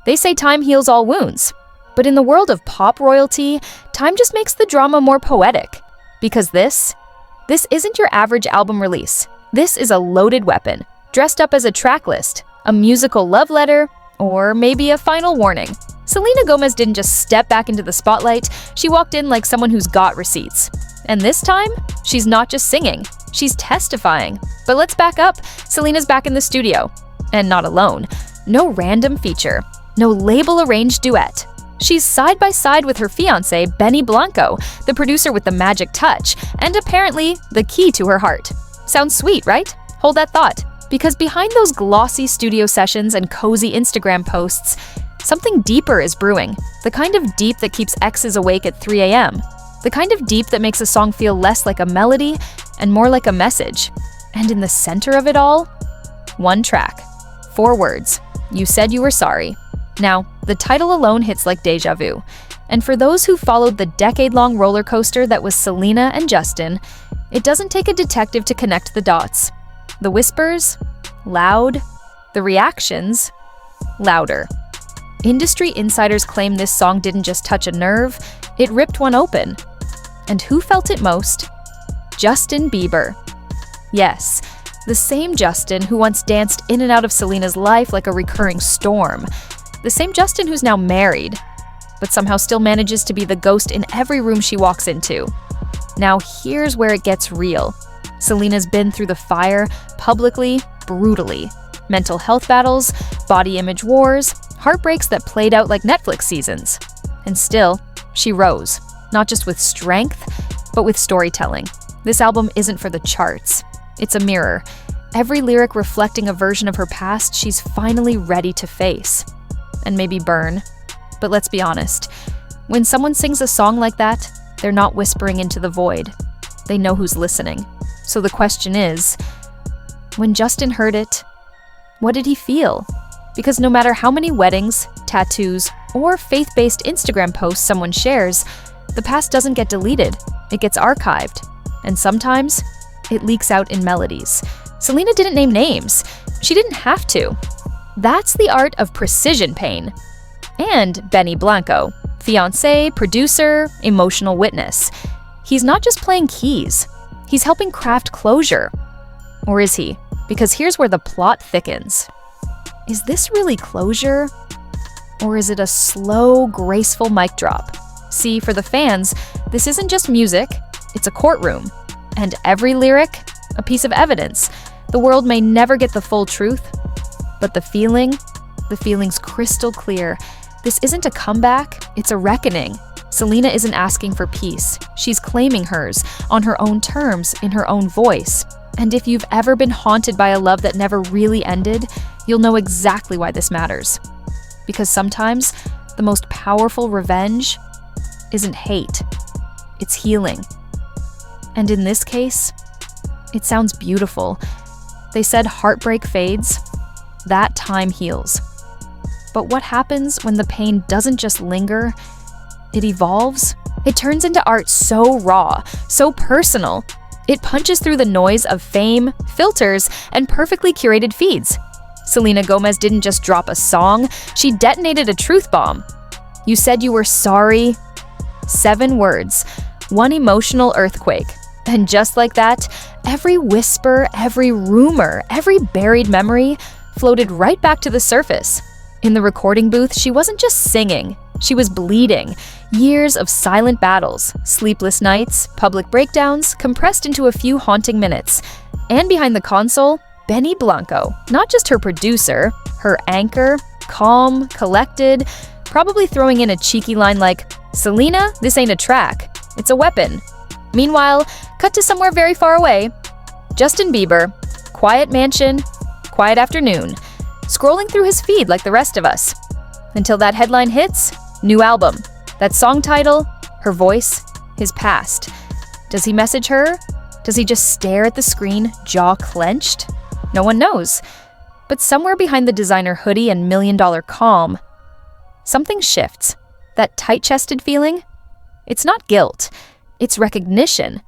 They say time heals all wounds. But in the world of pop royalty, time just makes the drama more poetic. Because this isn't your average album release. This is a loaded weapon, dressed up as a track list, a musical love letter, or maybe a final warning. Selena Gomez didn't just step back into the spotlight, she walked in like someone who's got receipts. And this time, she's not just singing, she's testifying. But let's back up. Selena's back in the studio. And not alone. No random feature. No label-arranged duet. She's side by side with her fiancé, Benny Blanco, the producer with the magic touch, and apparently the key to her heart. Sounds sweet, right? Hold that thought. Because behind those glossy studio sessions and cozy Instagram posts, something deeper is brewing. The kind of deep that keeps exes awake at 3 a.m. The kind of deep that makes a song feel less like a melody and more like a message. And in the center of it all, one track. 4 words. You said you were sorry. Now, the title alone hits like deja vu. And for those who followed the decade-long roller coaster that was Selena and Justin, it doesn't take a detective to connect the dots. The whispers, loud. The reactions, louder. Industry insiders claim this song didn't just touch a nerve, it ripped one open. And who felt it most? Justin Bieber. Yes, the same Justin who once danced in and out of Selena's life like a recurring storm. The same Justin who's now married, but somehow still manages to be the ghost in every room she walks into. Now here's where it gets real. Selena's been through the fire, publicly, brutally. Mental health battles, body image wars, heartbreaks that played out like Netflix seasons. And still, she rose, not just with strength, but with storytelling. This album isn't for the charts. It's a mirror, every lyric reflecting a version of her past she's finally ready to face. And maybe burn. But let's be honest, when someone sings a song like that, they're not whispering into the void. They know who's listening. So the question is, when Justin heard it, what did he feel? Because no matter how many weddings, tattoos, or faith-based Instagram posts someone shares, the past doesn't get deleted, it gets archived. And sometimes, it leaks out in melodies. Selena didn't name names. She didn't have to. That's the art of precision pain. And Benny Blanco, fiancé, producer, emotional witness. He's not just playing keys. He's helping craft closure. Or is he? Because here's where the plot thickens. Is this really closure? Or is it a slow, graceful mic drop? See, for the fans, this isn't just music, it's a courtroom. And every lyric, a piece of evidence. The world may never get the full truth, but the feeling's crystal clear. This isn't a comeback, it's a reckoning. Selena isn't asking for peace. She's claiming hers, on her own terms, in her own voice. And if you've ever been haunted by a love that never really ended, you'll know exactly why this matters. Because sometimes, the most powerful revenge isn't hate, it's healing. And in this case, it sounds beautiful. They said heartbreak fades, that time heals. But what happens when the pain doesn't just linger, it evolves? It turns into art so raw, so personal. It punches through the noise of fame, filters, and perfectly curated feeds. Selena Gomez didn't just drop a song, she detonated a truth bomb. You said you were sorry. 7 words, one emotional earthquake. And just like that, every whisper, every rumor, every buried memory floated right back to the surface. In the recording booth, she wasn't just singing, she was bleeding. Years of silent battles, sleepless nights, public breakdowns, compressed into a few haunting minutes. And behind the console, Benny Blanco, not just her producer, her anchor, calm, collected, probably throwing in a cheeky line like, "Selena, this ain't a track, it's a weapon." Meanwhile, cut to somewhere very far away. Justin Bieber, quiet mansion, quiet afternoon, scrolling through his feed like the rest of us. Until that headline hits, new album. That song title, her voice, his past. Does he message her? Does he just stare at the screen, jaw clenched? No one knows. But somewhere behind the designer hoodie and million-dollar calm, something shifts. That tight-chested feeling? It's not guilt. It's recognition.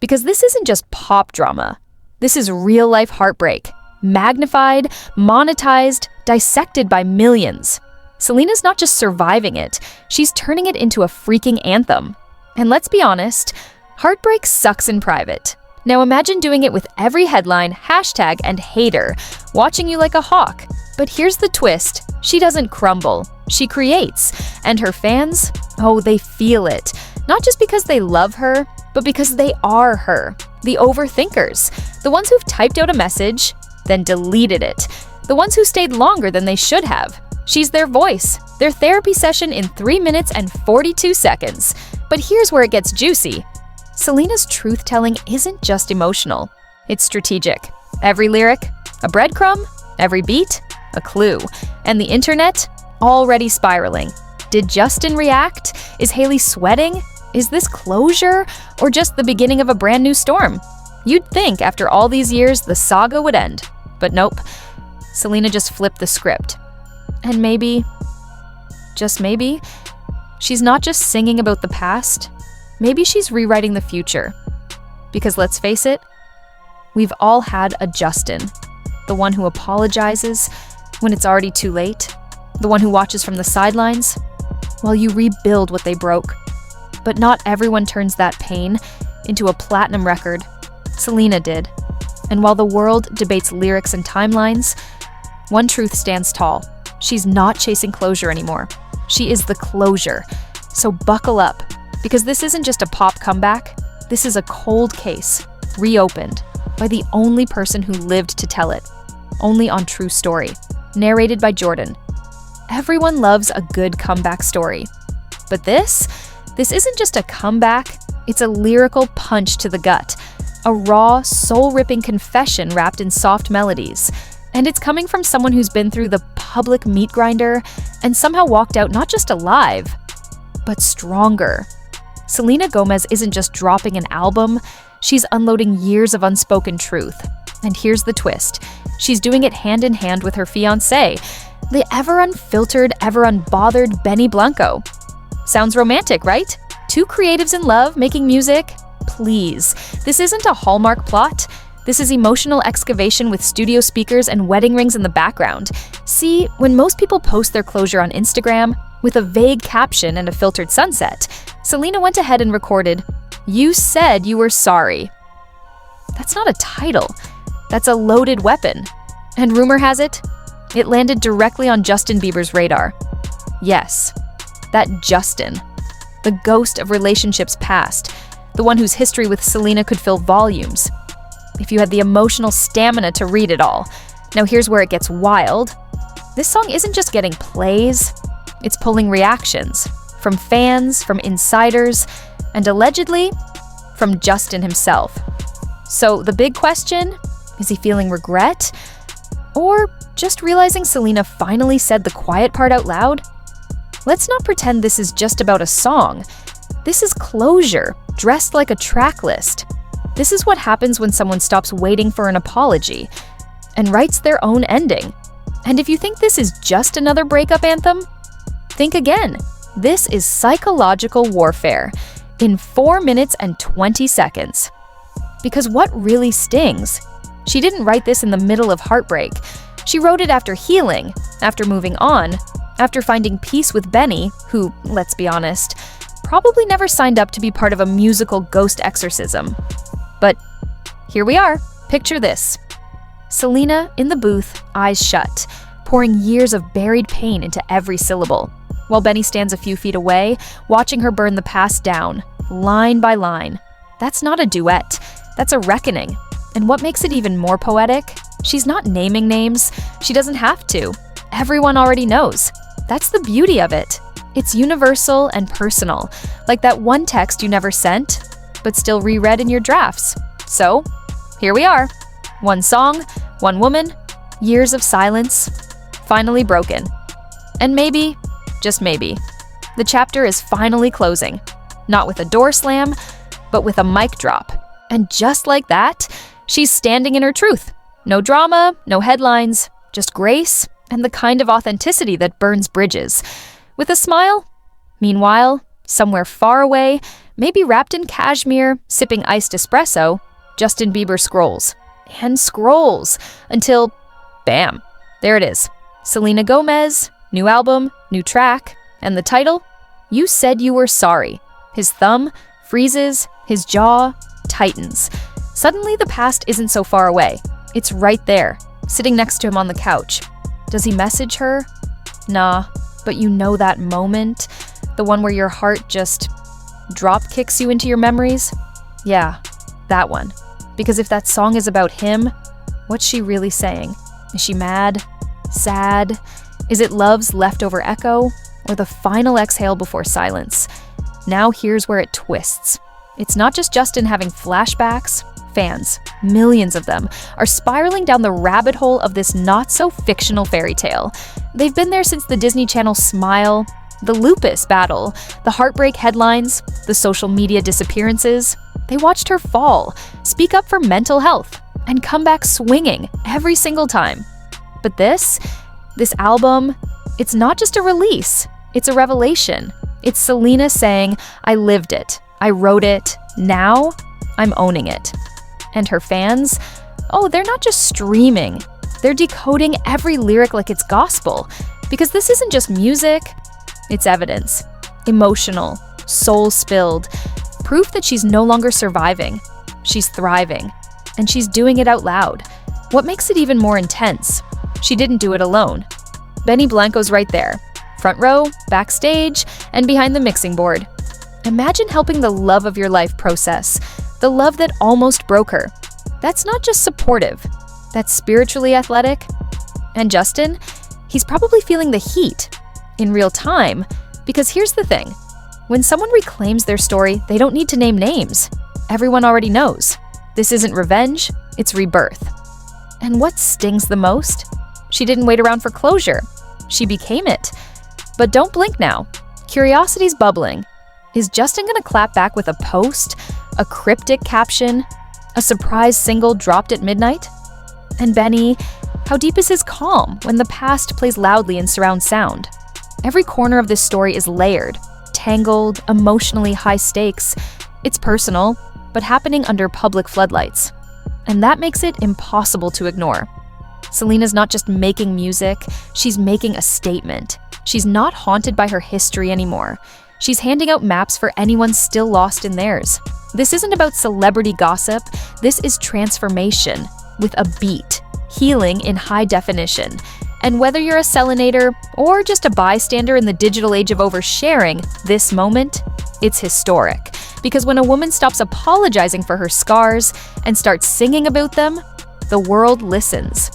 Because this isn't just pop drama. This is real-life heartbreak. Magnified, monetized, dissected by millions. Selena's not just surviving it, she's turning it into a freaking anthem. And let's be honest, heartbreak sucks in private. Now imagine doing it with every headline, hashtag, and hater, watching you like a hawk. But here's the twist, she doesn't crumble, she creates. And her fans, oh, they feel it. Not just because they love her, but because they are her. The overthinkers, the ones who've typed out a message, then deleted it. The ones who stayed longer than they should have. She's their voice, their therapy session in 3 minutes and 42 seconds. But here's where it gets juicy. Selena's truth-telling isn't just emotional, it's strategic. Every lyric, a breadcrumb, every beat, a clue. And the internet, already spiraling. Did Justin react? Is Hailey sweating? Is this closure, or just the beginning of a brand new storm? You'd think after all these years the saga would end, but nope. Selena just flipped the script. And maybe, just maybe, she's not just singing about the past, maybe she's rewriting the future. Because let's face it, we've all had a Justin. The one who apologizes when it's already too late. The one who watches from the sidelines while you rebuild what they broke. But not everyone turns that pain into a platinum record. Selena did. And while the world debates lyrics and timelines, one truth stands tall. She's not chasing closure anymore. She is the closure. So buckle up, because this isn't just a pop comeback. This is a cold case, reopened, by the only person who lived to tell it. Only on True Story. Narrated by Jordan. Everyone loves a good comeback story. But this isn't just a comeback, it's a lyrical punch to the gut. A raw, soul-ripping confession wrapped in soft melodies. And it's coming from someone who's been through the public meat grinder and somehow walked out not just alive, but stronger. Selena Gomez isn't just dropping an album, she's unloading years of unspoken truth. And here's the twist. She's doing it hand in hand with her fiancé, the ever-unfiltered, ever-unbothered Benny Blanco. Sounds romantic, right? Two creatives in love making music? Please, this isn't a Hallmark plot. This is emotional excavation with studio speakers and wedding rings in the background. See, when most people post their closure on Instagram with a vague caption and a filtered sunset, Selena went ahead and recorded, "You said you were sorry." That's not a title. That's a loaded weapon. And rumor has it, it landed directly on Justin Bieber's radar. Yes, that Justin, the ghost of relationships past, the one whose history with Selena could fill volumes. If you had the emotional stamina to read it all. Now here's where it gets wild. This song isn't just getting plays, it's pulling reactions. From fans, from insiders, and allegedly, from Justin himself. So the big question, is he feeling regret? Or just realizing Selena finally said the quiet part out loud? Let's not pretend this is just about a song. This is closure, dressed like a track list. This is what happens when someone stops waiting for an apology and writes their own ending. And if you think this is just another breakup anthem, think again. This is psychological warfare in 4 minutes and 20 seconds. Because what really stings? She didn't write this in the middle of heartbreak. She wrote it after healing, after moving on, after finding peace with Benny, who, let's be honest, probably never signed up to be part of a musical ghost exorcism. But here we are. Picture this. Selena in the booth, eyes shut, pouring years of buried pain into every syllable, while Benny stands a few feet away, watching her burn the past down, line by line. That's not a duet. That's a reckoning. And what makes it even more poetic? She's not naming names. She doesn't have to. Everyone already knows. That's the beauty of it. It's universal and personal, like that one text you never sent, but still reread in your drafts. So, here we are. One song, one woman, years of silence, finally broken. And maybe, just maybe, the chapter is finally closing. Not with a door slam, but with a mic drop. And just like that, she's standing in her truth. No drama, no headlines, just grace and the kind of authenticity that burns bridges. With a smile. Meanwhile, somewhere far away, maybe wrapped in cashmere, sipping iced espresso, Justin Bieber scrolls. And scrolls until, bam, there it is. Selena Gomez, New album, new track, and the title? You Said You Were Sorry. His thumb freezes, his jaw tightens. Suddenly, the past isn't so far away. It's right there, sitting next to him on the couch. Does he message her? Nah, but you know that moment? The one where your heart just drop kicks you into your memories? Yeah, that one. Because if that song is about him, what's she really saying? Is she mad? Sad? Is it love's leftover echo? Or the final exhale before silence? Now here's where it twists. It's not just Justin having flashbacks. Fans, millions of them, are spiraling down the rabbit hole of this not-so-fictional fairy tale. They've been there since the Disney Channel Smile, the lupus battle, the heartbreak headlines, the social media disappearances. They watched her fall, speak up for mental health, and come back swinging every single time. But this album, it's not just a release, it's a revelation. It's Selena saying, I lived it, I wrote it, now I'm owning it. And her fans, oh, they're not just streaming, they're decoding every lyric like it's gospel. Because this isn't just music, it's evidence. Emotional, soul-spilled, proof that she's no longer surviving. She's thriving, and she's doing it out loud. What makes it even more intense? She didn't do it alone. Benny Blanco's right there, front row, backstage, and behind the mixing board. Imagine helping the love of your life process, the love that almost broke her. That's not just supportive, that's spiritually athletic. And Justin, he's probably feeling the heat in real time, because here's the thing. When someone reclaims their story, they don't need to name names. Everyone already knows. This isn't revenge, it's rebirth. And what stings the most? She didn't wait around for closure. She became it. But don't blink now. Curiosity's bubbling. Is Justin gonna clap back with a post? A cryptic caption? A surprise single dropped at midnight? And Benny, how deep is his calm when the past plays loudly in surround sound? Every corner of this story is layered, tangled, emotionally high stakes. It's personal, but happening under public floodlights. And that makes it impossible to ignore. Selena's not just making music, she's making a statement. She's not haunted by her history anymore. She's handing out maps for anyone still lost in theirs. This isn't about celebrity gossip, this is transformation with a beat, healing in high definition. And whether you're a Selenator or just a bystander in the digital age of oversharing, this moment, it's historic. Because when a woman stops apologizing for her scars and starts singing about them, the world listens.